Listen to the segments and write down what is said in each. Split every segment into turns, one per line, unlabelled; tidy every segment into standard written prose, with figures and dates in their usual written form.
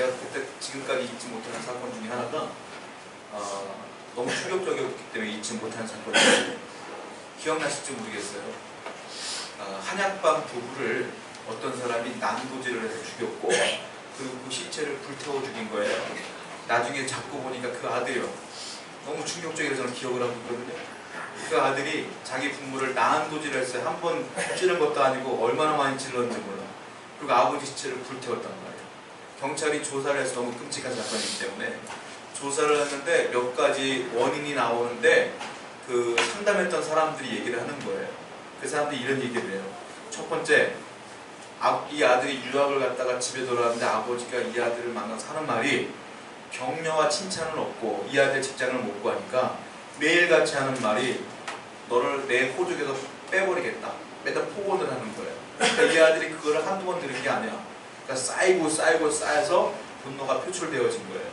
제가 그때 지금까지 잊지 못하는 사건 중에 하나가 너무 충격적이었기 때문에 잊지 못하는 사건이에요. 기억나실지 모르겠어요. 한약방 부부를 어떤 사람이 난도질을 해서 죽였고 그리고 그 시체를 불태워 죽인 거예요. 나중에 잡고 보니까 그 아들이요. 너무 충격적이라서 저는 기억을 하고 있거든요. 그 아들이 자기 부모를 난도질을 했어요. 한 번 찌른 것도 아니고 얼마나 많이 찔렀는지 몰라. 그리고 아버지 시체를 불태웠단 말이에요. 경찰이 조사를 해서 너무 끔찍한 사건이기 때문에 조사를 했는데 몇 가지 원인이 나오는데 그 상담했던 사람들이 얘기를 하는 거예요. 그 사람들이 이런 얘기를 해요. 첫 번째, 이 아들이 유학을 갔다가 집에 돌아왔는데 아버지가 이 아들을 만나서 하는 말이 격려와 칭찬을 얻고 이 아들 직장을 못 구하니까 매일같이 하는 말이 너를 내 호적에서 빼버리겠다. 맨날 폭언을 하는 거예요. 그러니까 이 아들이 그거를 한두 번 들은 게 아니야. 그러니까 쌓여서 분노가 표출되어진 거예요.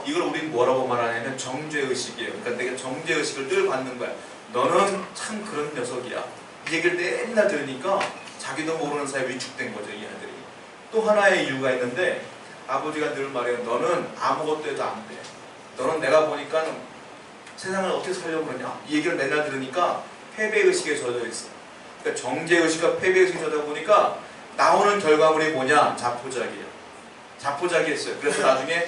이걸 우린 뭐라고 말하냐면 정죄의식이에요. 그러니까 내가 정죄의식을 늘 받는 거야. 너는 참 그런 녀석이야. 이 얘기를 맨날 들으니까 자기도 모르는 사이에 위축된 거죠, 이 아들이. 또 하나의 이유가 있는데 아버지가 늘 말해요. 너는 아무것도 해도 안 돼. 너는 내가 보니까 세상을 어떻게 살려고 그러냐. 이 얘기를 맨날 들으니까 패배의식에 젖어 있어. 그러니까 정죄의식과 패배의식에 젖어 보니까 나오는 결과물이 뭐냐? 자포자기예요. 자포자기했어요. 그래서 나중에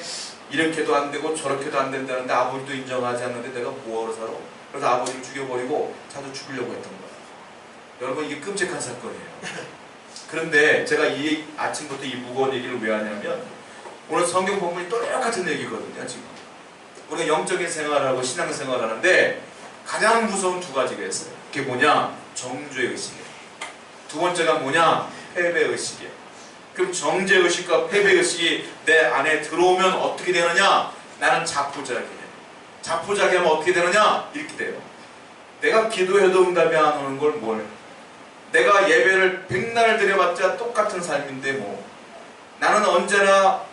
이렇게도 안 되고 저렇게도 안 된다는데 아버지도 인정하지 않는데 내가 뭐하러 살아? 그래서 아버지를 죽여버리고 자도 죽으려고 했던 거예요. 여러분 이게 끔찍한 사건이에요. 그런데 제가 이 아침부터 이 무거운 얘기를 왜 하냐면 오늘 성경 본문이 똑같은 얘기거든요. 지금 우리가 영적인 생활을 하고 신앙생활을 하는데 가장 무서운 두 가지가 있어요. 그게 뭐냐? 정죄의식이에요. 두 번째가 뭐냐? 패배의식이에요. 그럼 정죄의식과 패배의식이 내 안에 들어오면 어떻게 되느냐? 나는 자포자기해요. 자포자기하면 어떻게 되느냐? 이렇게 돼요. 내가 기도해도 응답이 안 오는 걸 뭘? 내가 예배를 100날을 드려봤자 똑같은 삶인데 뭐. 나는 언제나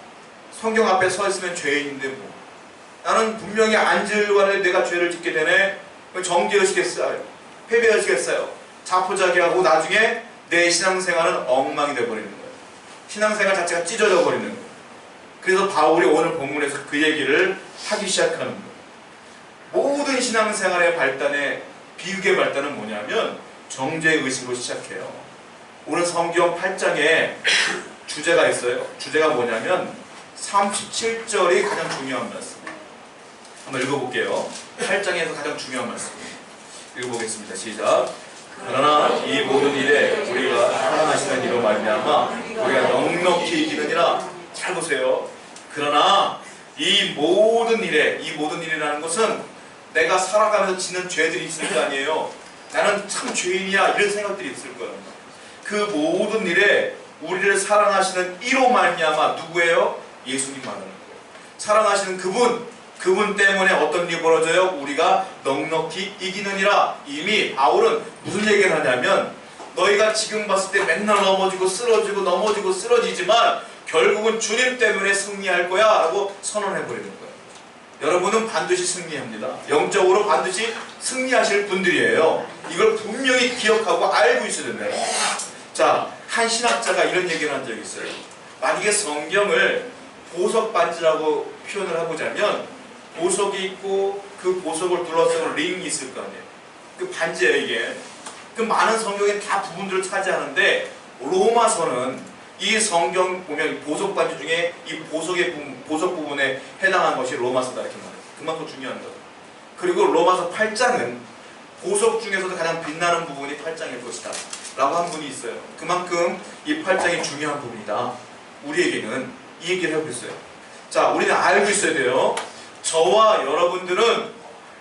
성경 앞에 서 있으면 죄인인데 뭐. 나는 분명히 안질관에 내가 죄를 짓게 되네. 정죄의식에 쌓여요. 패배의식에 쌓여요. 자포자기하고 나중에 내 신앙생활은 엉망이 되어버리는 거예요. 신앙생활 자체가 찢어져 버리는 거예요. 그래서 바울이 오늘 본문에서 그 얘기를 하기 시작하는 거예요. 모든 신앙생활의 발단의 비극의 발단은 뭐냐면 정죄의식으로 시작해요. 오늘 성경 8장에 주제가 있어요. 주제가 뭐냐면 37절이 가장 중요한 말씀이에요. 한번 읽어볼게요. 8장에서 가장 중요한 말씀 읽어보겠습니다. 시작. 그러나 이 모든 일에 우리가 사랑하시는 이로 말미암아 우리가 넉넉히 이기느니라. 잘 보세요. 그러나 이 모든 일이라는 것은 내가 살아가면서 짓는 죄들이 있을 거 아니에요. 나는 참 죄인이야 이런 생각들이 있을 거예요. 그 모든 일에 우리를 사랑하시는 이로 말미암아 누구예요? 예수님 말하는 거예요. 사랑하시는 그분 때문에 어떤 일이 벌어져요? 우리가 넉넉히 이기느니라. 이미 바울은 무슨 얘기를 하냐면 너희가 지금 봤을 때 맨날 넘어지고 쓰러지고 넘어지고 쓰러지지만 결국은 주님 때문에 승리할 거야 라고 선언해버리는 거예요. 여러분은 반드시 승리합니다. 영적으로 반드시 승리하실 분들이에요. 이걸 분명히 기억하고 알고 있어야 된다. 자, 한 신학자가 이런 얘기를 한 적이 있어요. 만약에 성경을 보석반지라고 표현을 해보자면 보석이 있고 그 보석을 둘러싸는 링이 있을 거 아니에요. 그 반지예요 이게. 그 많은 성경에 다 부분들을 차지하는데 로마서는 이 성경 보면 보석 반지 중에 이 보석 부분에 해당하는 것이 로마서다 이렇게 말해요. 그만큼 중요한 거죠. 그리고 로마서 8장은 보석 중에서도 가장 빛나는 부분이 8장일 것이다 라고 한 분이 있어요. 그만큼 이 8장이 중요한 부분이다. 우리에게는 이 얘기를 하고 있어요. 자, 우리는 알고 있어야 돼요. 저와 여러분들은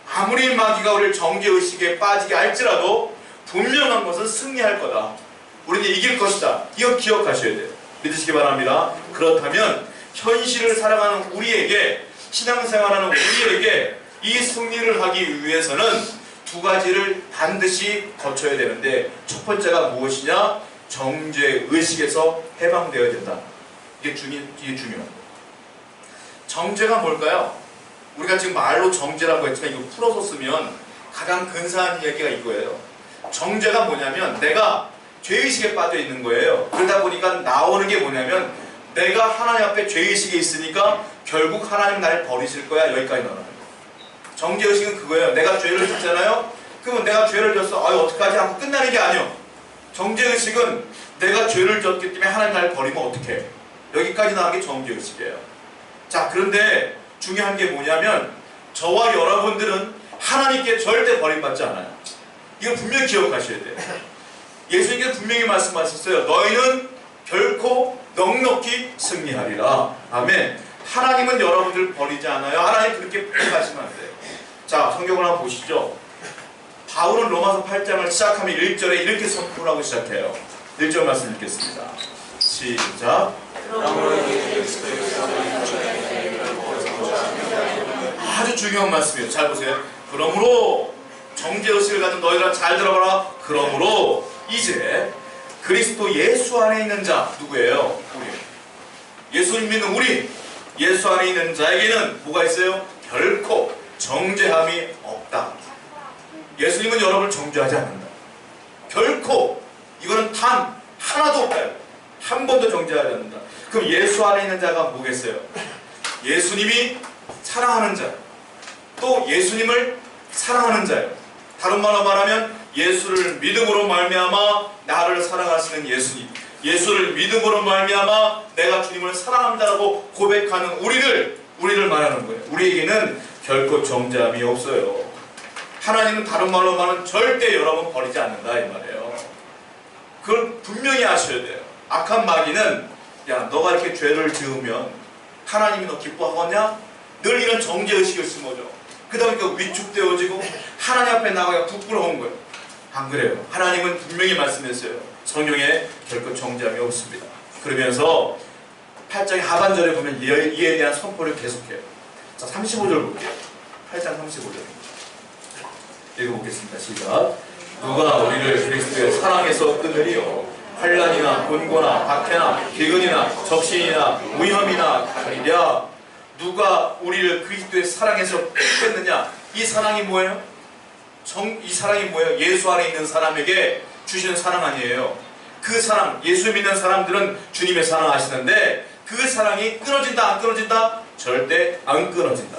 아무리 마귀가 우리를 정죄의식에 빠지게 할지라도 분명한 것은 승리할 거다. 우리는 이길 것이다. 이거 기억하셔야 돼요. 믿으시기 바랍니다. 그렇다면 현실을 살아가는 우리에게, 신앙생활하는 우리에게 이 승리를 하기 위해서는 두 가지를 반드시 거쳐야 되는데 첫 번째가 무엇이냐? 정죄의식에서 해방되어야 된다. 이게 중요합니다. 정죄가 뭘까요? 우리가 지금 말로 정죄라고 했지만 이거 풀어서 쓰면 가장 근사한 이야기가 이거예요. 정죄가 뭐냐면 내가 죄의식에 빠져 있는 거예요. 그러다 보니까 나오는 게 뭐냐면 내가 하나님 앞에 죄의식이 있으니까 결국 하나님 나를 버리실 거야. 여기까지 나와요. 정죄의식은 그거예요. 내가 죄를 졌잖아요. 그러면 내가 죄를 졌어. 아유 어떡하지 하고 끝나는 게 아니요. 정죄의식은 내가 죄를 졌기 때문에 하나님 나를 버리면 어떡해. 여기까지 나온 게 정죄의식이에요. 자, 그런데 중요한 게 뭐냐면 저와 여러분들은 하나님께 절대 버림받지 않아요. 이거 분명히 기억하셔야 돼요. 예수님께서 분명히 말씀하셨어요. 너희는 결코 넉넉히 승리하리라. 아멘. 하나님은 여러분들을 버리지 않아요. 하나님 그렇게 생각하시면 안 돼요. 자, 성경을 한번 보시죠. 바울은 로마서 8장을 시작하면 1절에 이렇게 선포를 하고 시작해요. 1절 말씀 읽겠습니다. 시작. 아주 중요한 말씀이에요. 잘 보세요. 그러므로 정죄의식을 가진 너희라 잘 들어봐라. 그러므로 이제 그리스도 예수 안에 있는 자 누구예요? 우리. 예수님 믿는 우리. 예수 안에 있는 자에게는 뭐가 있어요? 결코 정죄함이 없다. 예수님은 여러분을 정죄하지 않는다. 결코. 이거는 단 하나도 없어요. 한 번도 정죄하지 않는다. 그럼 예수 안에 있는 자가 뭐겠어요? 예수님이 사랑하는 자, 또 예수님을 사랑하는 자예요. 다른 말로 말하면 예수를 믿음으로 말미암아 나를 사랑하시는 예수님, 예수를 믿음으로 말미암아 내가 주님을 사랑합니다라고 고백하는 우리를 말하는 거예요. 우리에게는 결코 정죄함이 없어요. 하나님은 다른 말로 말하면 절대 여러분 버리지 않는다 이 말이에요. 그걸 분명히 아셔야 돼요. 악한 마귀는 야 너가 이렇게 죄를 지으면 하나님이 너 기뻐하겠냐? 늘 이런 정죄의식을 심어줘. 그러다 보니까 위축되어지고 하나님 앞에 나가기가 부끄러운 거예요. 안 그래요. 하나님은 분명히 말씀했어요. 성경에 결코 정죄함이 없습니다. 그러면서 8장의 하반절에 보면 이에 대한 선포를 계속해요. 자, 35절 볼게요. 8장 35절 읽어보겠습니다. 시작. 누가 우리를 그리스도의 사랑에서 끊으리요? 환난이나 곤고나 박해나 기근이나 적신이나 위험이나 가리랴. 누가 우리를 그리스도의 사랑에서 끊느냐? 이 사랑이 뭐예요? 이 사랑이 뭐예요? 예수 안에 있는 사람에게 주시는 사랑 아니에요. 그 사랑, 예수 믿는 사람들은 주님의 사랑 아시는데 그 사랑이 끊어진다 안 끊어진다? 절대 안 끊어진다.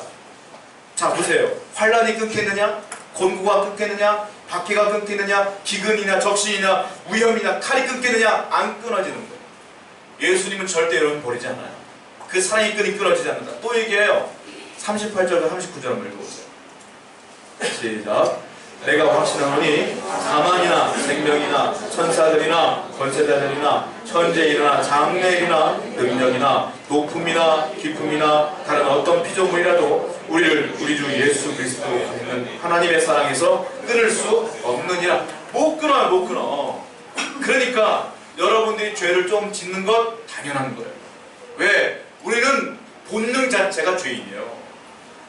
자 보세요. 환난이 끊겠느냐? 곤고가 끊겠느냐? 박해가 끊겠느냐? 기근이나 적신이나 위험이나 칼이 끊겠느냐? 안 끊어지는 거예요. 예수님은 절대 여러분 버리지 않아요. 그 사랑이 끊어지지 않는다. 또 얘기해요. 38절과 39절 한번 읽어보세요. 시작. 내가 확신하노니 사망이나 생명이나 천사들이나 권세자들이나 천재이나 장래이나 능력이나 높음이나 깊음이나 다른 어떤 피조물이라도 우리를 우리 주 예수 그리스도에 있는 하나님의 사랑에서 끊을 수 없느니라. 못 끊어요. 못 끊어. 그러니까 여러분들이 죄를 좀 짓는 것 당연한 거예요. 왜? 우리는 본능 자체가 죄인이에요.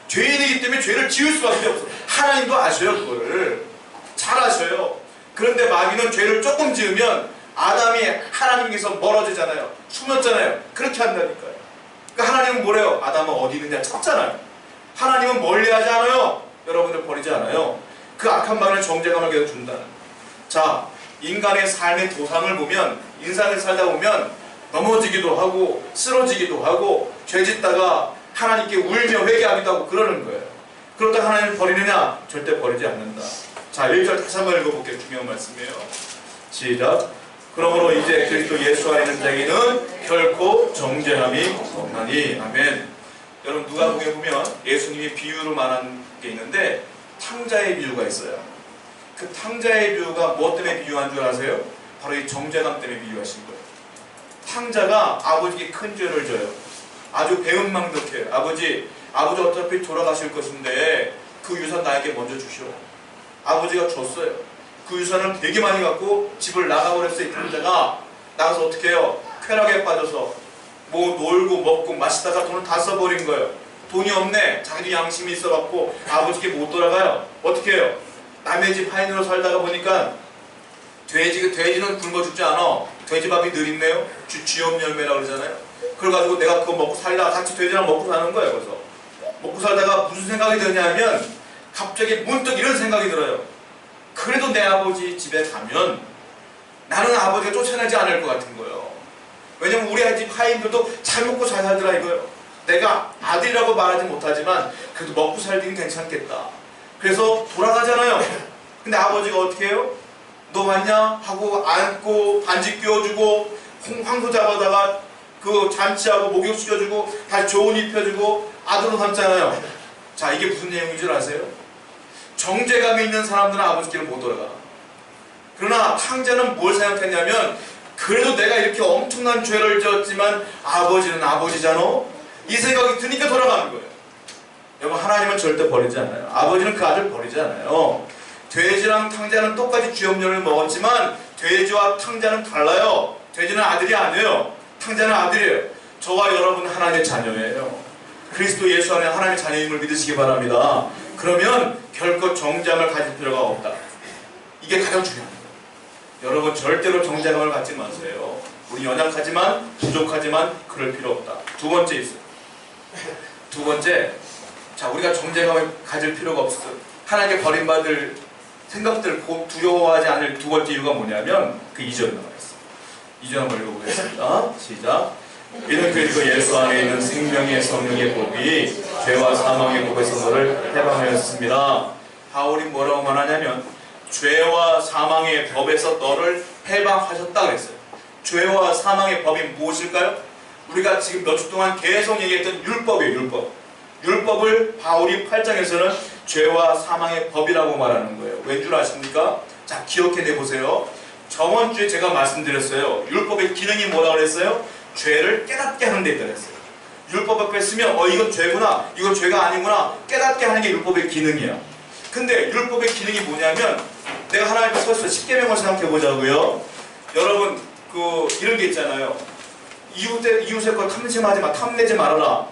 죄인이기 때문에 죄를 지을 수밖에 없어. 하나님도 아셔요. 그거를 잘 아셔요. 그런데 마귀는 죄를 조금 지으면 아담이 하나님께서 멀어지잖아요. 숨었잖아요. 그렇게 한다니까요. 그러니까 하나님은 뭐래요? 아담은 어디 있느냐 찾잖아요. 하나님은 멀리하지 않아요. 여러분들 버리지 않아요. 그 악한 마귀는 정죄감을 계속 준다는. 자, 인간의 삶의 도상을 보면, 인생을 살다 보면 넘어지기도 하고 쓰러지기도 하고 죄짓다가 하나님께 울며 회개하기도 하고 그러는 거예요. 그렇다고 하나님을 버리느냐? 절대 버리지 않는다. 자, 1절 다시 한번 읽어볼게요. 중요한 말씀이에요. 시작. 그러므로 이제 그리스도 예수 안에 있는 자에게는 결코 정죄함이 없나니. 아멘. 여러분 누가복음에 보면 예수님이 비유로 말한 게 있는데 탕자의 비유가 있어요. 그 탕자의 비유가 무엇 때문에 비유한 줄 아세요? 바로 이 정죄감 때문에 비유하신 거예요. 탕자가 아버지께 큰 죄를 져요. 아주 배은망덕해요. 아버지 어차피 돌아가실 것인데 그 유산 나에게 먼저 주시오. 아버지가 줬어요. 그 유산을 되게 많이 갖고 집을 나가버렸어요. 이 탕자가 나가서 어떻게 해요? 쾌락에 빠져서 뭐 놀고 먹고 마시다가 돈을 다 써버린 거예요. 돈이 없네. 자기도 양심이 있어갖고 아버지께 못 돌아가요. 어떻게 해요? 남의 집 하인으로 살다가 보니까 돼지는 굶어 죽지 않아. 돼지밥이 늘 있네요. 쥐염 열매라고 그러잖아요. 그걸 가지고 내가 그거 먹고 살다가 같이 돼지랑 먹고 사는 거예요. 그래서 먹고 살다가 무슨 생각이 드냐면 갑자기 문득 이런 생각이 들어요. 그래도 내 아버지 집에 가면 나는 아버지가 쫓아내지 않을 것 같은 거예요. 왜냐면 우리 집 하인들도 잘 먹고 잘 살더라 이거예요. 내가 아들이라고 말하지 못하지만 그래도 먹고 살기는 괜찮겠다. 그래서 돌아가잖아요. 근데 아버지가 어떻게 해요? 너 맞냐? 하고 안고 반지 끼워주고 황소 잡아다가 그 잔치하고 목욕 시켜주고 다시 좋은 입혀주고 아들로 삼잖아요. 자, 이게 무슨 내용인 줄 아세요? 정죄감이 있는 사람들은 아버지께는 못 돌아가. 그러나 탕자는 뭘 생각했냐면 그래도 내가 이렇게 엄청난 죄를 지었지만 아버지는 아버지잖아. 이 생각이 드니까 돌아가는 거예요. 여러분, 하나님은 절대 버리지 않아요. 아버지는 그 아들 버리지 않아요. 돼지랑 탕자는 똑같이 쥐염려를 먹었지만 돼지와 탕자는 달라요. 돼지는 아들이 아니에요. 탕자는 아들이에요. 저와 여러분은 하나님의 자녀예요. 그리스도 예수 안에 하나님의 자녀임을 믿으시기 바랍니다. 그러면 결코 정죄감을 가질 필요가 없다. 이게 가장 중요한 거예요. 여러분, 절대로 정죄감을 갖지 마세요. 우리 연약하지만 부족하지만 그럴 필요 없다. 두 번째 있어요. 두 번째, 자, 우리가 정죄감을 가질 필요가 없어요. 하나님께 버림받을 생각들 두려워하지 않을 두 번째 이유가 뭐냐면 그 2절에 나와 있어요. 2절 한번 읽어보겠습니다. 시작. 이는 그리고 예수 안에 있는 생명의 성령의 법이 죄와 사망의 법에서 너를 해방하였습니다. 바울이 뭐라고 말하냐면 죄와 사망의 법에서 너를 해방하셨다 그랬어요. 죄와 사망의 법이 무엇일까요? 우리가 지금 몇 주 동안 계속 얘기했던 율법이에요. 율법을 바울이 8장에서는 죄와 사망의 법이라고 말하는 거예요. 왠 줄 아십니까? 자, 기억해내 보세요. 저번 주에 제가 말씀드렸어요. 율법의 기능이 뭐라고 그랬어요? 죄를 깨닫게 하는 데 있다고 했어요. 율법 앞에 쓰면 이건 죄구나, 이건 죄가 아니구나 깨닫게 하는 게 율법의 기능이에요. 근데 율법의 기능이 뭐냐면 내가 하나님 앞에 서 있어요. 십계명을 생각해 보자고요. 여러분, 이런 게 있잖아요. 이웃의 걸 탐내지 말아라.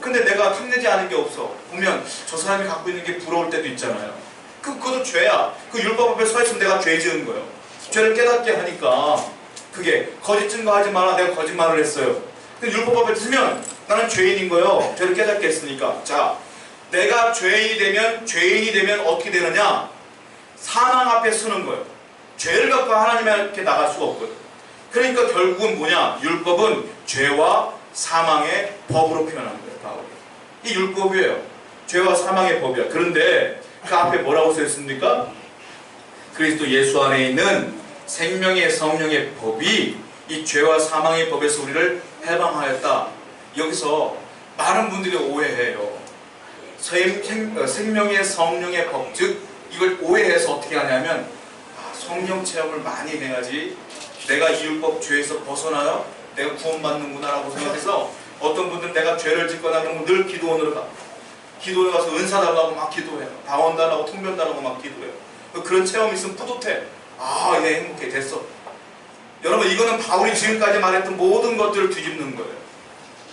근데 내가 탐내지 않은 게 없어. 보면 저 사람이 갖고 있는 게 부러울 때도 있잖아요. 그것도 죄야. 그 율법 앞에 서 있으면 내가 죄 지은 거예요. 죄를 깨닫게 하니까 그게 거짓 증거하지 마라. 내가 거짓말을 했어요. 근데 율법 앞에 서면 나는 죄인인 거예요. 죄를 깨닫게 했으니까. 자, 내가 죄인이 되면 어떻게 되느냐? 사망 앞에 서는 거예요. 죄를 갖고 하나님께 나갈 수가 없거든. 그러니까 결국은 뭐냐? 율법은 죄와 사망의 법으로 표현한 거예요. 바울이. 이 율법이에요. 죄와 사망의 법이야. 그런데 그 앞에 뭐라고 써 있습니까? 그리스도 예수 안에 있는 생명의 성령의 법이 이 죄와 사망의 법에서 우리를 해방하였다. 여기서 많은 분들이 오해해요. 생명의 성령의 법, 즉 이걸 오해해서 어떻게 하냐면 성령 체험을 많이 해야지 내가 이 율법 죄에서 벗어나요? 내가 구원받는구나 라고 생각해서 어떤 분들은 내가 죄를 짓거나 그러면 늘 기도원으로 가. 기도원에 가서 은사 달라고 막 기도해요. 방언 달라고 통변 달라고 막 기도해요. 그런 체험이 있으면 뿌듯해. 이제 행복해. 됐어. 여러분, 이거는 바울이 지금까지 말했던 모든 것들을 뒤집는 거예요.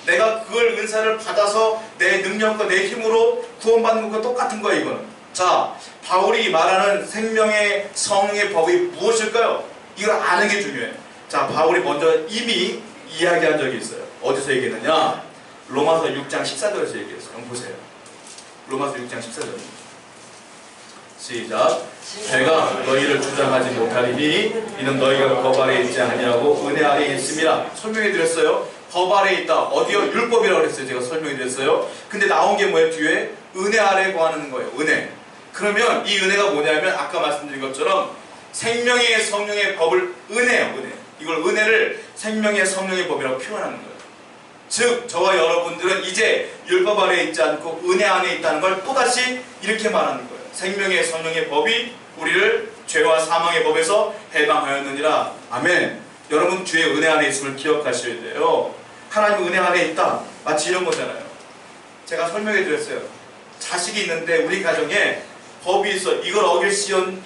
내가 그걸 은사를 받아서 내 능력과 내 힘으로 구원받는 것과 똑같은 거예요. 이거는. 자, 바울이 말하는 생명의 성령의 법이 무엇일까요? 이걸 아는 게 중요해요. 자, 바울이 먼저 이미 이야기한 적이 있어요. 어디서 얘기했느냐? 로마서 6장 14절에서 얘기했어요. 한번 보세요. 로마서 6장 14절. 시작. 죄가 너희를 주장하지 못하리니 이는 너희가 법 아래에 있지 아니하고 은혜 아래에 있습니다. 설명해 드렸어요. 법 아래에 있다. 어디요? 율법이라고 그랬어요. 제가 설명해 드렸어요. 근데 나온 게 뭐예요? 뒤에 은혜 아래에 거하는 거예요. 은혜. 그러면 이 은혜가 뭐냐면 아까 말씀드린 것처럼 생명의 성령의 법을 은혜예요. 은혜. 이걸 은혜를 생명의 성령의 법이라고 표현하는 거예요. 즉 저와 여러분들은 이제 율법 아래에 있지 않고 은혜 안에 있다는 걸 또다시 이렇게 말하는 거예요. 생명의 성령의 법이 우리를 죄와 사망의 법에서 해방하였느니라. 아멘. 여러분, 주의 은혜 안에 있음을 기억하셔야 돼요. 하나님 은혜 안에 있다. 마치 이런 거잖아요. 제가 설명해 드렸어요. 자식이 있는데 우리 가정에 법이 있어. 이걸 어겼으면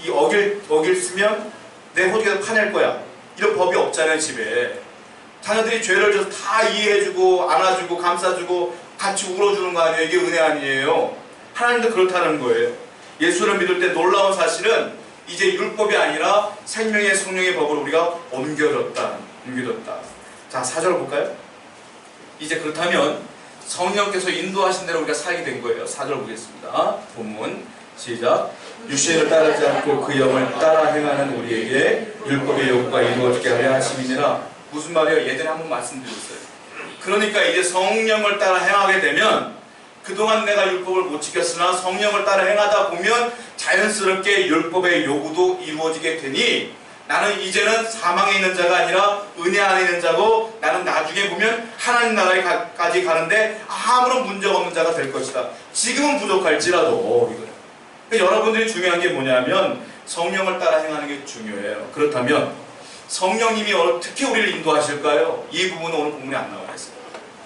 내 호적에서 파낼 거야. 이런 법이 없잖아요. 집에. 자녀들이 죄를 져서 다 이해해주고 안아주고 감싸주고 같이 울어주는 거 아니에요? 이게 은혜 아니에요? 하나님도 그렇다는 거예요. 예수를 믿을 때 놀라운 사실은 이제 율법이 아니라 생명의 성령의 법을 우리가 옮겨졌다. 자, 4절 볼까요? 이제 그렇다면 성령께서 인도하신 대로 우리가 살게 된 거예요. 4절 보겠습니다. 본문 시작. 육신을 따르지 않고 그 영을 따라 행하는 우리에게 율법의 요구가 이루어지게 하려 하심이니라. 무슨 말이에요? 예전에 한번 말씀드렸어요. 그러니까 이제 성령을 따라 행하게 되면 그동안 내가 율법을 못 지켰으나 성령을 따라 행하다 보면 자연스럽게 율법의 요구도 이루어지게 되니 나는 이제는 사망에 있는 자가 아니라 은혜 안에 있는 자고 나는 나중에 보면 하나님 나라에까지 가는데 아무런 문제가 없는 자가 될 것이다. 지금은 부족할지라도 이거예요. 그러니까 여러분들이 중요한 게 뭐냐면 성령을 따라 행하는 게 중요해요. 그렇다면 성령님이 어떻게 우리를 인도하실까요? 이 부분은 오늘 본문에 안 나와 있어요.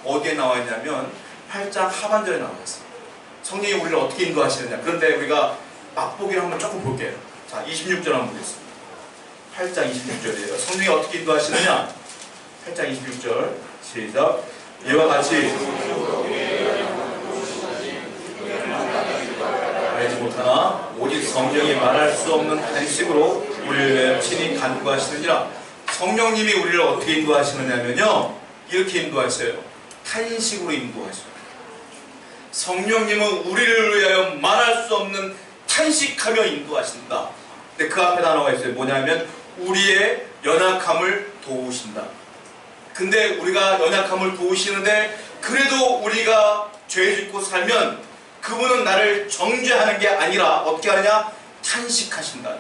어디에 나와 있냐면 8장 하반절에 나와 있어요. 성령이 우리를 어떻게 인도하시느냐. 그런데 우리가 맛보기를 한번 조금 볼게요. 자, 26절 한번 보겠습니다. 8장 26절이에요. 성령이 어떻게 인도하시느냐? 8장 26절 시작. 이와 같이 알지 못하나 오직 성령이 말할 수 없는 탄식으로 우리를 친히 간구하시느니라. 성령님이 우리를 어떻게 인도하시느냐면요, 이렇게 인도하셔요. 탄식으로 인도하셔요. 성령님은 우리를 위하여 말할 수 없는 탄식하며 인도하신다. 근데 그 앞에 단어가 있어요. 뭐냐면 우리의 연약함을 도우신다. 근데 우리가 연약함을 도우시는데 그래도 우리가 죄 짓고 살면 그분은 나를 정죄하는 게 아니라 어떻게 하느냐? 탄식하신다.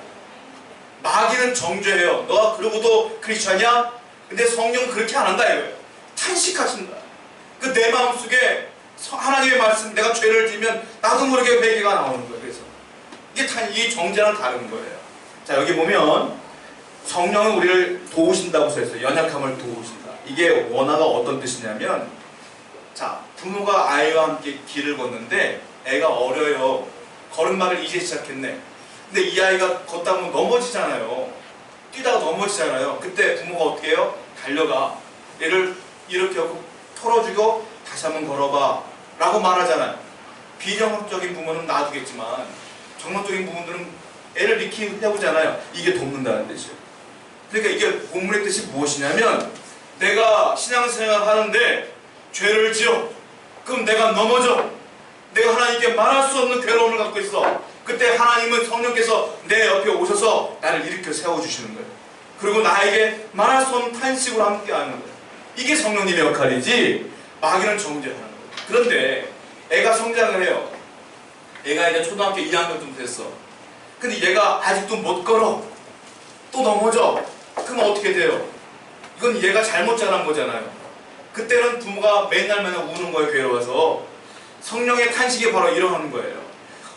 마귀는 정죄해요. 너가 그러고도 크리스찬이야? 근데 성령은 그렇게 안 한다 이거예요. 탄식하신다. 그 내 마음속에 하나님의 말씀, 내가 죄를 지면 나도 모르게 회개가 나오는 거예요. 그래서 이게 정죄랑 다른 거예요. 자, 여기 보면 성령은 우리를 도우신다고 써있어요. 연약함을 도우신다. 이게 원어가 어떤 뜻이냐면, 자, 부모가 아이와 함께 길을 걷는데 애가 어려요. 걸음마를 이제 시작했네. 근데 이 아이가 걷다 보면 넘어지잖아요. 뛰다가 넘어지잖아요. 그때 부모가 어떻게 해요? 달려가 얘를 이렇게 하고 털어주고 다시 한번 걸어봐 라고 말하잖아요. 비정상적인 부모는 놔두겠지만 정상적인 부모들은 애를 이렇게 해보잖아요. 이게 돕는다는 뜻이에요. 그러니까 이게 본문의 뜻이 무엇이냐면, 내가 신앙생활 하는데 죄를 지어. 그럼 내가 넘어져. 내가 하나님께 말할 수 없는 괴로움을 갖고 있어. 그때 하나님은 성령께서 내 옆에 오셔서 나를 일으켜 세워주시는 거예요. 그리고 나에게 말할 수 없는 탄식으로 함께하는 거예요. 이게 성령님의 역할이지 마귀는 정죄하는 거예요. 그런데 애가 성장을 해요. 애가 이제 초등학교 2학년쯤 됐어. 근데 얘가 아직도 못 걸어. 또 넘어져. 그럼 어떻게 돼요? 이건 얘가 잘못 자란 거잖아요. 그때는 부모가 맨날 우는 거예요. 괴로워서. 성령의 탄식이 바로 일어나는 거예요.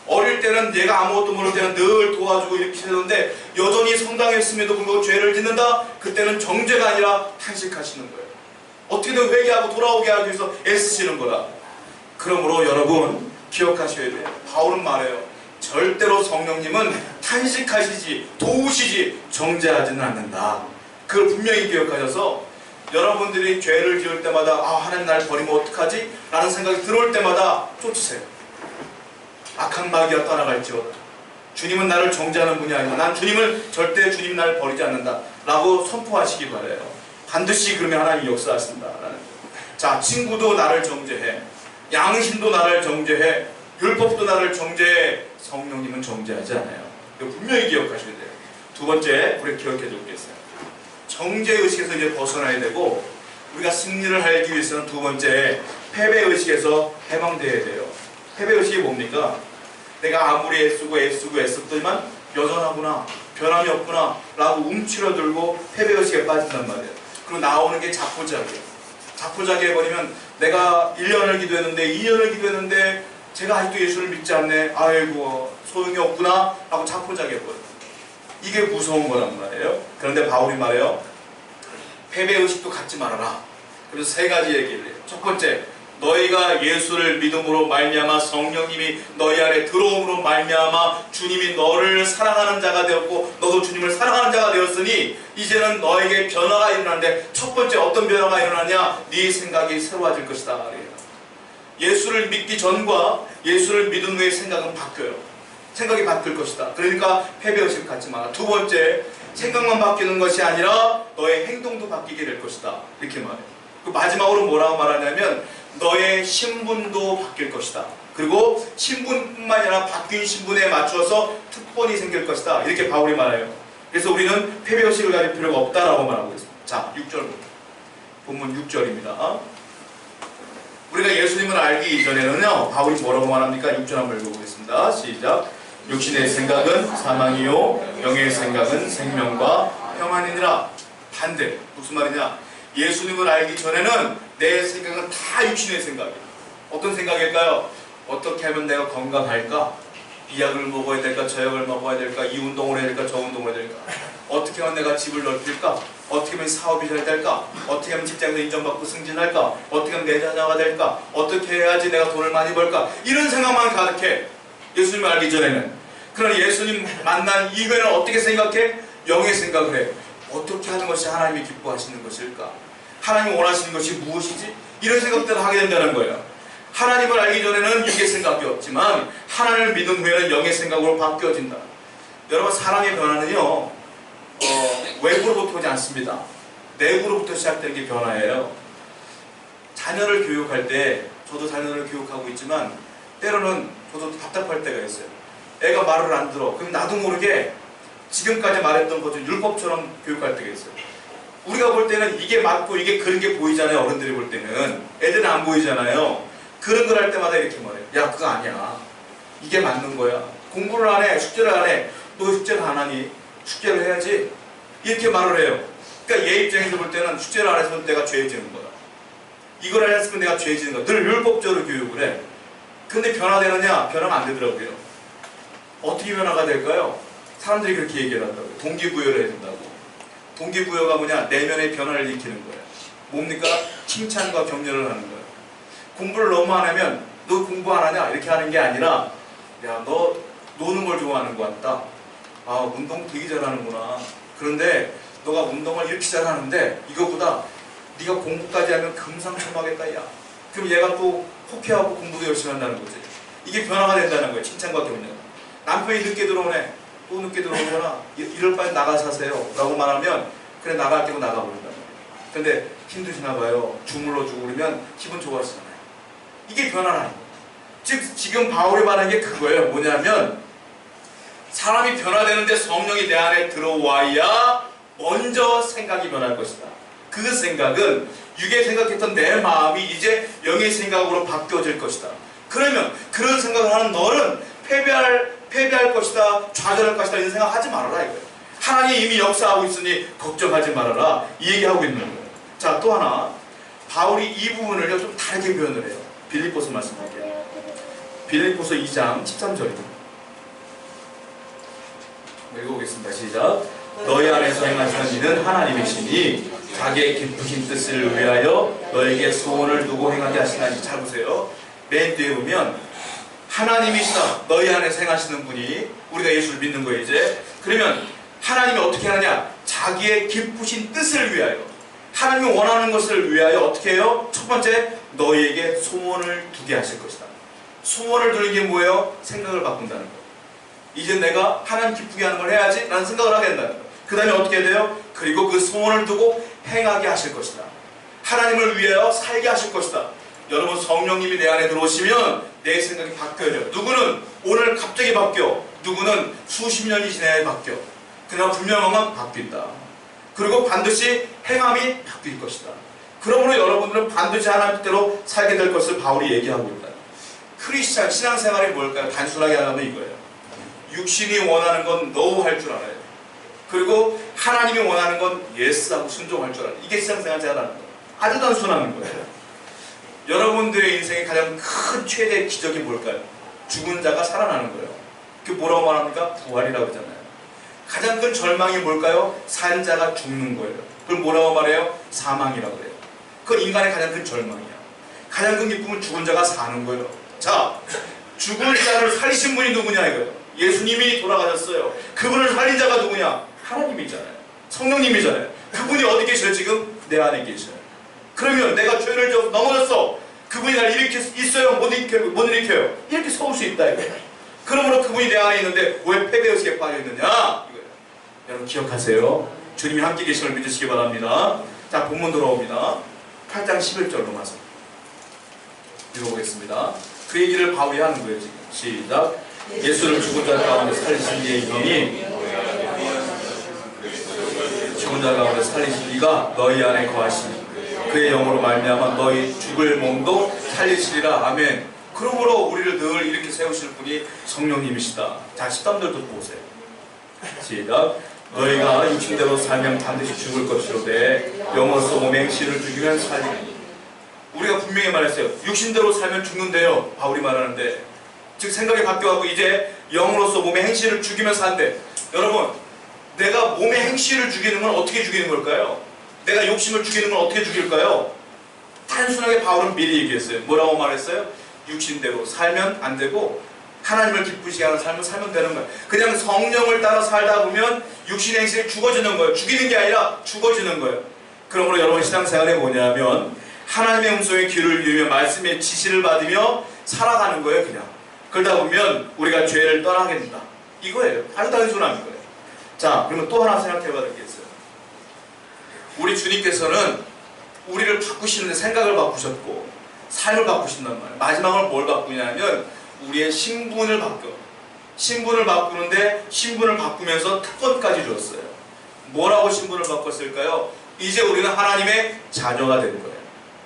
어릴 때는 얘가 아무것도 모를 때는 늘 도와주고 이렇게 하는데 여전히 성장했음에도 불구하고 죄를 짓는다? 그때는 정죄가 아니라 탄식하시는 거예요. 어떻게든 회개하고 돌아오게 하기 위해서 애쓰시는 거다. 그러므로 여러분 기억하셔야 돼요. 바울은 말해요. 절대로 성령님은 탄식하시지 도우시지 정죄하지는 않는다. 그걸 분명히 기억하셔서 여러분들이 죄를 지을 때마다 하나님 날 버리면 어떡하지? 라는 생각이 들어올 때마다 쫓으세요. 악한 마귀가 떠나갈지어다. 주님은 나를 정죄하는 분이 아니라 난 주님을 절대 주님 날 버리지 않는다 라고 선포하시기 바라요. 반드시 그러면 하나님이 역사하신다 라는. 자, 친구도 나를 정죄해. 양심도 나를 정죄해. 율법도 나를 정죄해. 성령님은 정죄하지 않아요. 이거 분명히 기억하셔야 돼요. 두 번째, 우리 기억해 주겠어요. 정죄의식에서 이제 벗어나야 되고, 우리가 승리를 하기 위해서는 두 번째, 패배의식에서 해방되어야 돼요. 패배의식이 뭡니까? 내가 아무리 애쓰더니만 여전하구나, 변함이 없구나 라고 움츠러들고 패배의식에 빠진단 말이에요. 그리고 나오는 게 자포자기예요. 자포자기 해버리면 내가 1년을 기도했는데 2년을 기도했는데 제가 아직도 예수를 믿지 않네. 아이고 소용이 없구나 라고 자포자기 해버려요. 이게 무서운 거란 말이에요. 그런데 바울이 말해요. 패배의식도 갖지 말아라. 그래서 세 가지 얘기를 해요. 첫 번째, 너희가 예수를 믿음으로 말미암아 성령님이 너희 안에 들어옴으로 말미암아 주님이 너를 사랑하는 자가 되었고 너도 주님을 사랑하는 자가 되었으니 이제는 너에게 변화가 일어나는데, 첫 번째 어떤 변화가 일어나냐? 네 생각이 새로워질 것이다. 예수를 믿기 전과 예수를 믿은 후의 생각은 바뀌어요. 생각이 바뀔 것이다. 그러니까 패배의식을 갖지 마라. 두 번째, 생각만 바뀌는 것이 아니라 너의 행동도 바뀌게 될 것이다. 이렇게 말해요. 그 마지막으로 뭐라고 말하냐면 너의 신분도 바뀔 것이다. 그리고 신분뿐만 아니라 바뀐 신분에 맞춰서 특권이 생길 것이다. 이렇게 바울이 말해요. 그래서 우리는 패배의식을 가질 필요가 없다라고 말하고 있습니다. 자, 6절 본문 6절입니다. 우리가 예수님을 알기 이전에는요, 바울이 뭐라고 말합니까? 6절 한번 읽어보겠습니다. 시작. 육신의 생각은 사망이요 영의 생각은 생명과 평안이니라. 반대. 무슨 말이냐? 예수님을 알기 전에는 내 생각은 다 육신의 생각이에요. 어떤 생각일까요? 어떻게 하면 내가 건강할까? 이 약을 먹어야 될까? 저 약을 먹어야 될까? 이 운동을 해야 될까? 저 운동을 해야 될까? 어떻게 하면 내가 집을 넓힐까? 어떻게 하면 사업이 잘 될까? 어떻게 하면 직장에서 인정받고 승진할까? 어떻게 하면 내 자녀가 될까? 어떻게 해야지 내가 돈을 많이 벌까? 이런 생각만 가득해. 예수님을 알기 전에는. 그러나 예수님 만난 이후에는 어떻게 생각해? 영의 생각을 해. 어떻게 하는 것이 하나님이 기뻐하시는 것일까? 하나님이 원하시는 것이 무엇이지? 이런 생각들을 하게 된다는 거예요. 하나님을 알기 전에는 육의 생각이었지만 하나님을 믿은 후에는 영의 생각으로 바뀌어진다. 여러분, 사람의 변화는요, 외부로부터 오지 않습니다. 내부로부터 시작되는 게 변화예요. 자녀를 교육할 때, 저도 자녀를 교육하고 있지만 때로는 저도 답답할 때가 있어요. 애가 말을 안 들어. 그럼 나도 모르게 지금까지 말했던 것 좀 율법처럼 교육할 때가 있어요. 우리가 볼 때는 이게 맞고 이게 그런 게 보이잖아요. 어른들이 볼 때는. 애들은 안 보이잖아요. 그런 걸 할 때마다 이렇게 말해요. 야, 그거 아니야. 이게 맞는 거야. 공부를 안 해. 숙제를 안 해. 너 숙제를 안 하니? 숙제를 해야지. 이렇게 말을 해요. 그러니까 얘 입장에서 볼 때는 숙제를 안 해서 내가 죄 지는 거야. 이걸 안 했으면 내가 죄 지는 거야. 늘 율법적으로 교육을 해. 근데 변화되느냐? 변화가 안 되더라고요. 어떻게 변화가 될까요? 사람들이 그렇게 얘기를 한다고요. 동기부여를 해야 된다고. 동기부여가 뭐냐? 내면의 변화를 일으키는 거예요. 뭡니까? 칭찬과 격려를 하는 거예요. 공부를 너무 안 하면 너 공부 안 하냐? 이렇게 하는 게 아니라 야, 너 노는 걸 좋아하는 것 같다. 아, 운동 되게 잘하는구나. 그런데 너가 운동을 이렇게 잘하는데 이거보다 네가 공부까지 하면 금상첨화겠다. 야. 그럼 얘가 또 호쾌하고 공부도 열심히 한다는 거지. 이게 변화가 된다는 거예요. 칭찬과 격려. 남편이 늦게 들어오네. 또 늦게 들어오거나 이럴 바에 나가서 하세요 라고 말하면 그래, 나갈 때고 나가버린단 말이에요. 근데 힘드시나 봐요. 주물러주고 그러면 기분 좋아지잖아요. 이게 변화라는 거예요. 즉 지금 바울이 말하는 게 그거예요. 뭐냐면 사람이 변화되는데 성령이 내 안에 들어와야 먼저 생각이 변할 것이다. 그 생각은 육의 생각했던 내 마음이 이제 영의 생각으로 바뀌어질 것이다. 그러면 그런 생각을 하는 너는 패배할 것이다, 좌절할 것이다, 이런 생각 하지 말아라 이거예요. 하나님이 이미 역사하고 있으니 걱정하지 말아라, 이 얘기하고 있는 거예요. 자, 또 하나, 바울이 이 부분을 좀 다르게 표현을 해요. 빌립보서 말씀할게요. 빌립보서 2장 13절입니다. 읽어보겠습니다. 시작. 너희 안에서 행하시는 이는 하나님이시니 자기의 기쁘신 뜻을 위하여 너에게 소원을 두고 행하게 하시나니. 잘 보세요. 맨 뒤에 보면 하나님이시다. 너희 안에서 행하시는 분이, 우리가 예수를 믿는 거예요 이제. 그러면 하나님이 어떻게 하느냐? 자기의 기쁘신 뜻을 위하여, 하나님이 원하는 것을 위하여 어떻게 해요? 첫 번째, 너희에게 소원을 두게 하실 것이다. 소원을 두는 게 뭐예요? 생각을 바꾼다는 거예요. 이제 내가 하나님 기쁘게 하는 걸 해야지 라는 생각을 하게 된다는 거예요. 그 다음에 어떻게 돼요? 그리고 그 소원을 두고 행하게 하실 것이다. 하나님을 위하여 살게 하실 것이다. 여러분, 성령님이 내 안에 들어오시면 내 생각이 바뀌어요. 누구는 오늘 갑자기 바뀌어, 누구는 수십 년이 지나야 바뀌어. 그러나 분명한 건 바뀐다. 그리고 반드시 행함이 바뀔 것이다. 그러므로 여러분들은 반드시 하나님 뜻대로 살게 될 것을 바울이 얘기하고 있다. 크리스찬 신앙생활이 뭘까요? 단순하게 하면 이거예요. 육신이 원하는 건 노 할 줄 알아요. 그리고 하나님이 원하는 건 예스하고 순종할 줄 알아요. 이게 신앙생활 잘하는 거예요. 아주 단순한 거예요. 여러분들의 인생의 가장 큰 최대의 기적이 뭘까요? 죽은 자가 살아나는 거예요. 그게 뭐라고 말합니까? 부활이라고 하잖아요. 가장 큰 절망이 뭘까요? 산 자가 죽는 거예요. 그걸 뭐라고 말해요? 사망이라고 해요. 그건 인간의 가장 큰 절망이야. 가장 큰 기쁨은 죽은 자가 사는 거예요. 자, 죽은 자를 살리신 분이 누구냐 이거예요. 예수님이 돌아가셨어요. 그분을 살린 자가 누구냐? 하나님이잖아요. 성령님이잖아요. 그분이 어디 계셔요? 지금 내 안에 계셔요. 그러면 내가 죄를 좀 넘어졌어. 그분이 날 일으킬 수 있어요? 못 일으켜요? 이렇게 서울 수 있다 이거예요. 그러므로 그분이 내 안에 있는데 왜 패배의식에 빠져있느냐 이거예요. 여러분 기억하세요. 주님이 함께 계심을 믿으시기 바랍니다. 자, 본문 돌아옵니다. 8장 11절로 말씀 읽어보겠습니다. 그 얘기를 바울이 하는 거예요 지금. 시작. 예수를 죽은 자 가운데 살리신 이의 이름이, 죽은 자 가운데 살리신 이가 너희 안에 거하시니 그 그의 영으로 말미암아 너희 죽을 몸도 살리시리라. 아멘. 그러므로 우리를 늘 이렇게 세우실 분이 성령님이시다. 자, 13절도 보세요. 시작. 너희가 육신대로 살면 반드시 죽을 것이로되 영으로서 몸의 행실을 죽이면 살리니. 우리가 분명히 말했어요. 육신대로 살면 죽는데요. 바울이 말하는데, 즉 생각이 바뀌어가고 이제 영으로서 몸의 행실을 죽이면 산대. 여러분, 내가 몸의 행실을 죽이는 건 어떻게 죽이는 걸까요? 내가 욕심을 죽이는 건 어떻게 죽일까요? 단순하게 바울은 미리 얘기했어요. 뭐라고 말했어요? 육신대로 살면 안 되고 하나님을 기쁘시게 하는 삶을 살면 되는 거예요. 그냥 성령을 따라 살다 보면 육신의 행실이 죽어지는 거예요. 죽이는 게 아니라 죽어지는 거예요. 그러므로 여러분 신앙생활이 뭐냐면 하나님의 음성에 귀를 기울이며 말씀의 지시를 받으며 살아가는 거예요. 그냥 그러다 보면 우리가 죄를 떠나게 된다. 이거예요. 아주 단순한 거예요. 자, 그러면 또 하나 생각해봐야 되겠어요. 우리 주님께서는 우리를 바꾸시는데 생각을 바꾸셨고 삶을 바꾸신단 말이에요. 마지막으로 뭘 바꾸냐면 우리의 신분을 바꿔. 신분을 바꾸는데 신분을 바꾸면서 특권까지 줬어요. 뭐라고 신분을 바꿨을까요? 이제 우리는 하나님의 자녀가 된 거예요.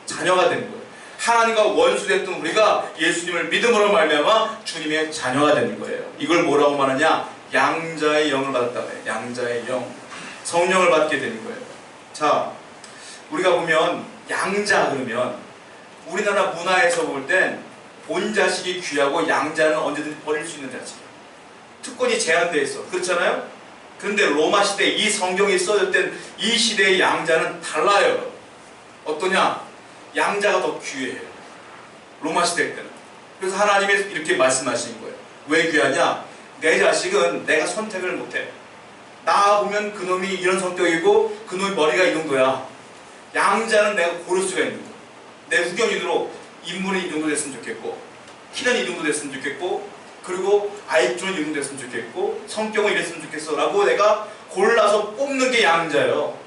자녀가 된 거예요. 하나님과 원수됐던 우리가 예수님을 믿음으로 말미암아 주님의 자녀가 되는 거예요. 이걸 뭐라고 말하냐? 양자의 영을 받았다고 해요. 양자의 영. 성령을 받게 되는 거예요. 자, 우리가 보면 양자 그러면 우리나라 문화에서 볼 땐 본자식이 귀하고 양자는 언제든지 버릴 수 있는 자식이에요. 특권이 제한되어 있어. 그렇잖아요? 그런데 로마 시대 이 성경이 써졌던 이 시대의 양자는 달라요. 어떠냐? 양자가 더 귀해요. 로마 시대 때는. 그래서 하나님이 이렇게 말씀하신 거예요. 왜 귀하냐? 내 자식은 내가 선택을 못해. 나 보면 그놈이 이런 성격이고 그놈의 머리가 이 정도야. 양자는 내가 고를 수가 있는 거야. 내 후견인으로 인물이 이 정도 됐으면 좋겠고 키는 이 정도 됐으면 좋겠고 그리고 IQ는 이 정도 됐으면 좋겠고 성격은 이랬으면 좋겠어 라고 내가 골라서 뽑는 게 양자예요.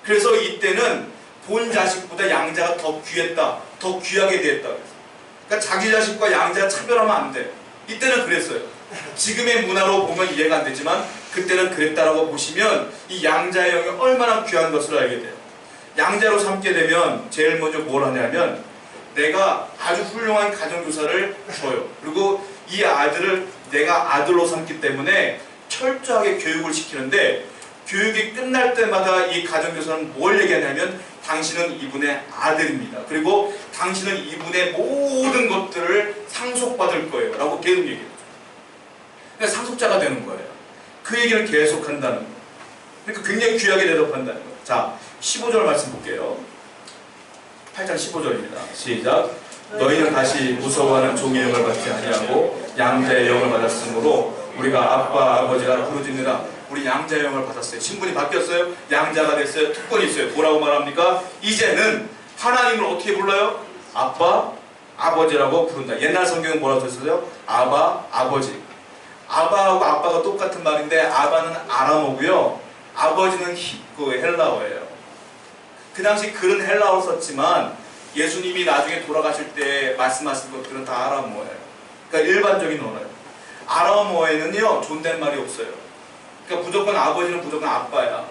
그래서 이때는 본 자식보다 양자가 더 귀했다. 더 귀하게 되었다. 그러니까 자기 자식과 양자 차별하면 안 돼. 이때는 그랬어요. 지금의 문화로 보면 이해가 안 되지만 그때는 그랬다라고 보시면 이 양자의 영이 얼마나 귀한 것을 알게 돼요. 양자로 삼게 되면 제일 먼저 뭘 하냐면 내가 아주 훌륭한 가정교사를 줘요. 그리고 이 아들을 내가 아들로 삼기 때문에 철저하게 교육을 시키는데 교육이 끝날 때마다 이 가정교사는 뭘 얘기하냐면 당신은 이분의 아들입니다. 그리고 당신은 이분의 모든 것들을 상속받을 거예요. 라고 계속 얘기해요. 그러니까 상속자가 되는 거예요. 그 얘기를 계속 한다는 거예요. 그러니까 굉장히 귀하게 대접한다는 거예요. 자, 15절 말씀 볼게요. 8장 15절입니다. 시작. 너희는 다시 무서워하는 종의 영을 받지 아니하고 양자의 영을 받았으므로 우리가 아빠 아버지라 부르짖느라. 우리 양자의 영을 받았어요. 신분이 바뀌었어요. 양자가 됐어요. 특권이 있어요. 뭐라고 말합니까? 이제는 하나님을 어떻게 불러요? 아빠 아버지라고 부른다. 옛날 성경은 뭐라고 했어요? 아바 아버지. 아바하고 아빠가 똑같은 말인데 아바는 아람어고요. 아버지는 헬라어예요. 그 당시 글은 헬라어를 썼지만 예수님이 나중에 돌아가실 때 말씀하신 것들은 다 아람어예요. 그러니까 일반적인 언어예요. 아람어에는요 존댓말이 없어요. 그러니까 무조건 아버지는 무조건 아빠야.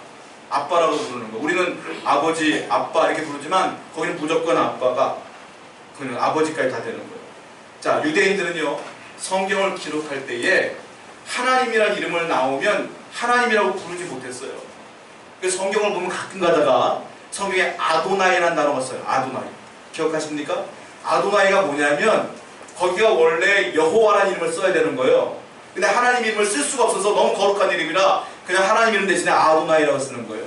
아빠라고 부르는 거. 우리는 아버지, 아빠 이렇게 부르지만 거기는 무조건 아빠가 그는 아버지까지 다 되는 거예요. 자, 유대인들은요 성경을 기록할 때에 하나님이라는 이름을 나오면 하나님이라고 부르지 못했어요. 그래서 성경을 보면 가끔 가다가 성경에 아도나이라는 단어가 써요. 아도나이. 기억하십니까? 아도나이가 뭐냐면 거기가 원래 여호와라는 이름을 써야 되는 거예요. 근데 하나님 이름을 쓸 수가 없어서 너무 거룩한 이름이라 그냥 하나님 이름 대신에 아도나이라고 쓰는 거예요.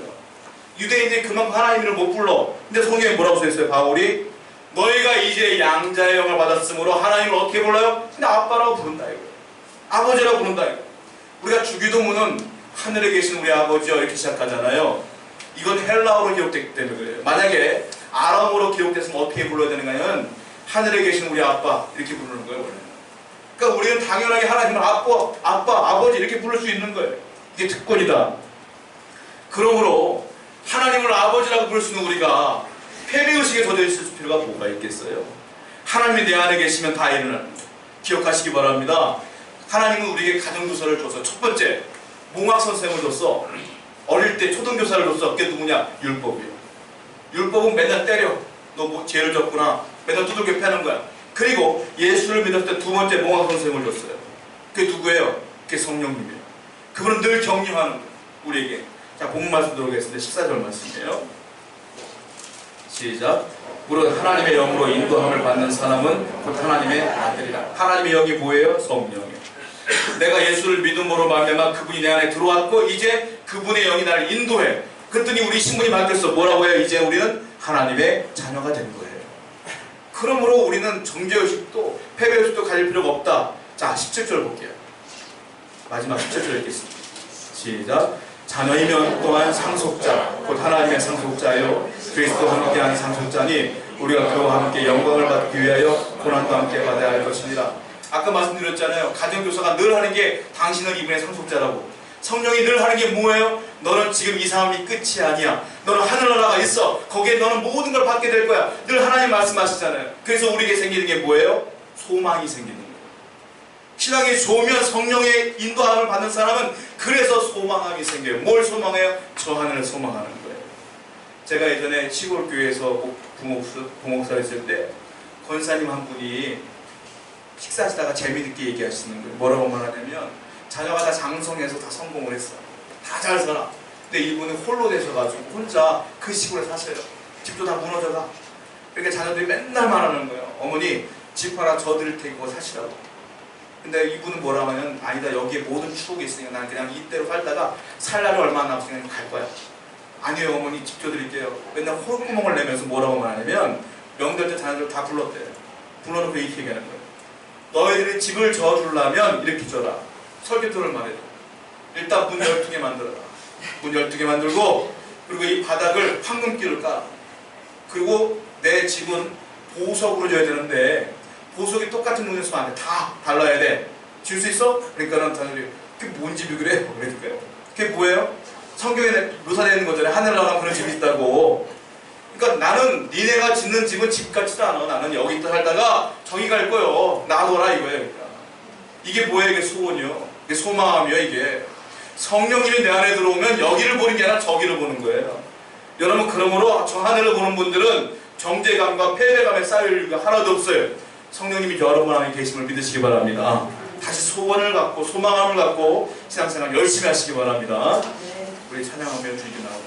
유대인들이 그만큼 하나님 이름을 못 불러. 근데 성경에 뭐라고 써있어요? 바울이 너희가 이제 양자의 영을 받았으므로 하나님을 어떻게 불러요? 근데 아빠라고 부른다 이거예요. 아버지라고 부른다 이거예요. 우리가 주기도문은 하늘에 계신 우리 아버지여 이렇게 시작하잖아요. 이건 헬라어로 기록됐기 때문에 그래요. 만약에 아람어로 기록됐으면 어떻게 불러야 되는가는 하늘에 계신 우리 아빠 이렇게 부르는 거예요. 원래는. 그러니까 우리는 당연하게 하나님을 아빠, 아버지 이렇게 부를 수 있는 거예요. 이게 특권이다. 그러므로 하나님을 아버지라고 부를 수 있는 우리가 패배의식에 젖어 있을 필요가 뭐가 있겠어요? 하나님이 내 안에 계시면 다 일어나는 거예요. 기억하시기 바랍니다. 하나님은 우리에게 가정교사를 줘서 첫 번째 몽학 선생을 줬어. 어릴 때 초등교사를 줬어. 그게 누구냐? 율법이에요. 율법은 맨날 때려. 너 뭐 죄를 졌구나. 맨날 두들겨 패는 거야. 그리고 예수를 믿었을 때 두 번째 몽학 선생님을 줬어요. 그게 누구예요? 그게 성령님이에요. 그분은 늘 격려하는 거예요. 우리에게. 자, 본문 말씀 들어오겠습니다. 14절 말씀이에요. 시작. 무릇 하나님의 영으로 인도함을 받는 사람은 곧 하나님의 아들이라. 하나님의 영이 뭐예요? 성령이에요. 내가 예수를 믿음으로 말미암아 그분이 내 안에 들어왔고 이제 그분의 영이 나를 인도해. 그랬더니 우리 신분이 바뀌었어. 뭐라고 해요? 이제 우리는 하나님의 자녀가 된 거예요. 그러므로 우리는 정죄의식도 패배의식도 가질 필요가 없다. 자, 17절 볼게요. 마지막 17절 읽겠습니다. 시작. 자녀이면 또한 상속자, 곧 하나님의 상속자요 그리스도와 함께한 상속자니 우리가 그와 함께 영광을 받기 위하여 고난도 함께 받아야 할 것입니다. 아까 말씀드렸잖아요. 가정교사가 늘 하는 게 당신은 이분의 상속자라고. 성령이 늘 하는 게 뭐예요? 너는 지금 이 삶이 끝이 아니야. 너는 하늘나라가 있어. 거기에 너는 모든 걸 받게 될 거야. 늘 하나님 말씀하시잖아요. 그래서 우리에게 생기는 게 뭐예요? 소망이 생기는 거예요. 신앙이 좋으면 성령의 인도함을 받는 사람은 그래서 소망함이 생겨요. 뭘 소망해요? 저 하늘을 소망하는 거예요. 제가 예전에 시골 교회에서 부목사 했을 때 권사님 한 분이 식사하시다가 재미있게 얘기하시는 거예요. 뭐라고 말하냐면 자녀가 다 장성해서 다 성공을 했어. 다 잘 살아. 근데 이분은 홀로 되셔가지고 혼자 그 시골에 사셔요. 집도 다 무너져가. 그러니까 자녀들이 맨날 말하는 거예요. 어머니 집 하나 저 드릴 테니까 사시라고. 근데 이분은 뭐라고 하면 아니다. 여기에 모든 추억이 있으니까 난 그냥 이대로 살다가 살 날이 얼마나 남았으니까 갈 거야. 아니요 어머니 집 줘드릴게요. 맨날 홀구멍을 내면서 뭐라고 말하냐면 명절 때 자녀들 다 불렀대요. 불러놓고 이렇게 얘기하는 거예요. 너희들이 집을 져주려면 이렇게 줘라. 설계토를 말해줘. 일단 문 12개 만들어라. 문 12개 만들고 그리고 이 바닥을 황금기를 깔아. 그리고 내 집은 보석으로 줘야 되는데 보석이 똑같은 눈에 쓰면 안 돼. 다 달라야 돼. 줄 수 있어? 그러니까는 다들 그게 뭔 집이 그래? 그러니까요. 그게 뭐예요? 성경에 묘사되어 있는 거잖아요. 하늘나라랑 그런 집이 있다고. 그러니까 나는 니네가 짓는 집은 집 같지도 않아. 나는 여기 살다가 저기 갈 거요. 놔둬라 이거예요. 그러니까. 이게 뭐예요? 이게 소원이요. 이게 소망이요. 이게 성령님이 내 안에 들어오면 여기를 보는 게 아니라 저기를 보는 거예요. 여러분 그러므로 저 하늘을 보는 분들은 정죄감과 패배감에 쌓일 이유가 하나도 없어요. 성령님이 여러분 안에 계심을 믿으시기 바랍니다. 다시 소원을 갖고 소망함을 갖고 신앙생활 열심히 하시기 바랍니다. 우리 찬양하며 주님 나오고